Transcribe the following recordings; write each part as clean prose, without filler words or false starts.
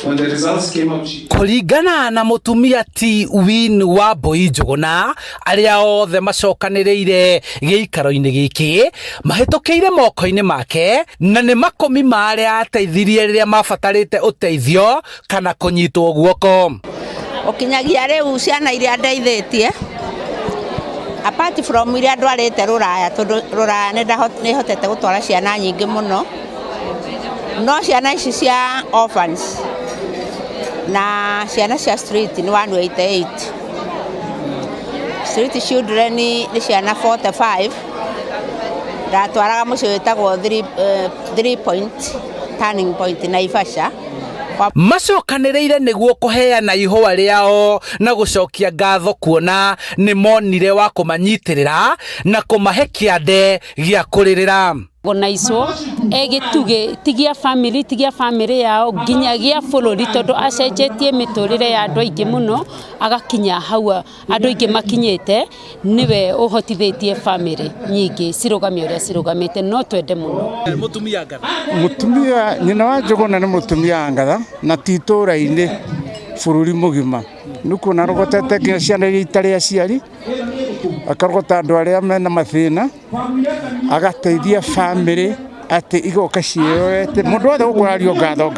When the results came out, kuringana na mutumia ti Win Wambui Njuguna aria othe macokaniriire giikaro-ini giki mahitukiire moko-ini make na ni makumi maria ateithirie riria mabatarite uteithio kana kunyitwo guoko. Ukinyagia riu ciana iria ndeithitie apart from iria ndwarite Ruraya tondu Ruraya ni hotete gutwara ciana nyingi muno, no ciana ici cia orphans na ciana cia street ni 188, street children ni ciana 45, ndatwaraga muciĩ wĩtagwo 3 point turning point Naivasha. Macokanĩrĩire nĩguo kũheana ihũa rĩao na gũcokia ngatho kuona nĩ monire wa kũmanyitĩrĩra na kũmahe kĩande gĩa kũrĩrĩra. Organizwo egituge tigia family yao nginyagia bũrũri tondu acenjetie miturire ya andu aingi muno agakinya hau andu aingi makinyite niwe uhotithitie family nyingi cirugamio ria cirugamite no twende muno. Mutumia nyina wa Njuguna ni mutumia ngatha na titura-ini bũrũri mugima nuko narogotete nginya ciana iria itari aciari akarogota andu aria mena mathina agateithia family ati igoka cioete mundu wothe ukurario ngatho.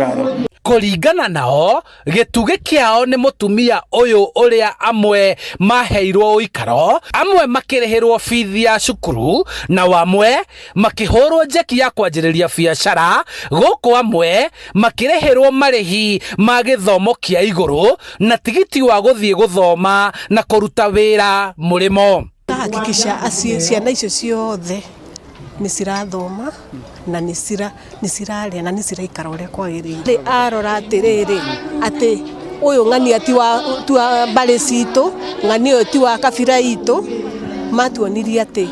Kuringana nao gitugi kiao ni mutumia uyu uria amwe maheirwo uikaro, amwe makirihirwo bithi ya cukuru na wamwe makihorwo njeki ya kwanjiriria biacara, guku amwe makirihirwo marihi ma githomo kia iguru na tigiti wa guthie guthoma na kuruta wira murimo. Hakikisha ciana icio ciothe ni cirathoma na ni ciraria na ni ciraikara uria kwagiriire. Arora atiriri ati uyu ng'ani ati wa mbari citu, ng'ani uyu ti wa kabira itu, matuonirie ati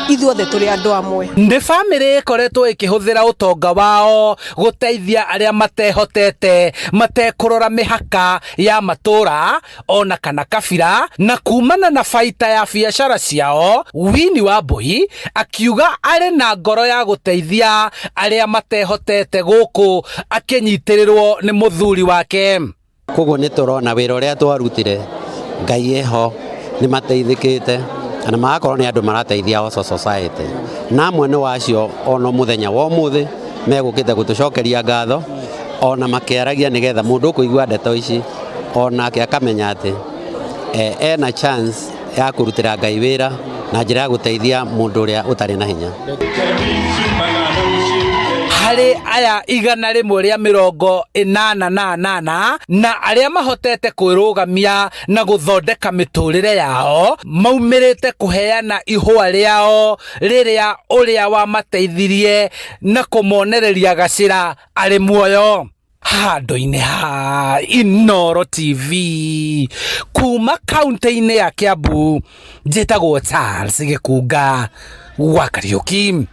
ithuothe turi andu amwe. Ndi family ikoretwo ikihuthira utonga wao guteithia aria matehotete matekurora mihaka ya matura ona kana kabira na kumana na faita ya biacara ciao. Win Wambui akiuga ari na ngoro ya guteithia aria matehotete guku akinyitirirwo ni muthuri wake. Koguo ni turona wira uria twarutire Ngai eho ni mateithikite na magakorwo ni andu marateithia o society na mwene wacio ono muthenya wa umuthi megukite gutucokeria ngatho ona makiaragia nigetha mundu kuigua ndeto ici ona akamenya ati ena chance ya kurutira Ngai wira na njira ya guteithia mundu uria utari na hinya. Hari aya 188 na aria mahotete kwirugamia na guthondeka miturire yao maumirite kuheana ihua riao riria uria wa mateithirie na kumonereria gacira ari muoyo. Handu-ini ha Inooro TV kuma kaunti-ini ya Kiambu, njitagwo Charles Gikunga wa Kariuki.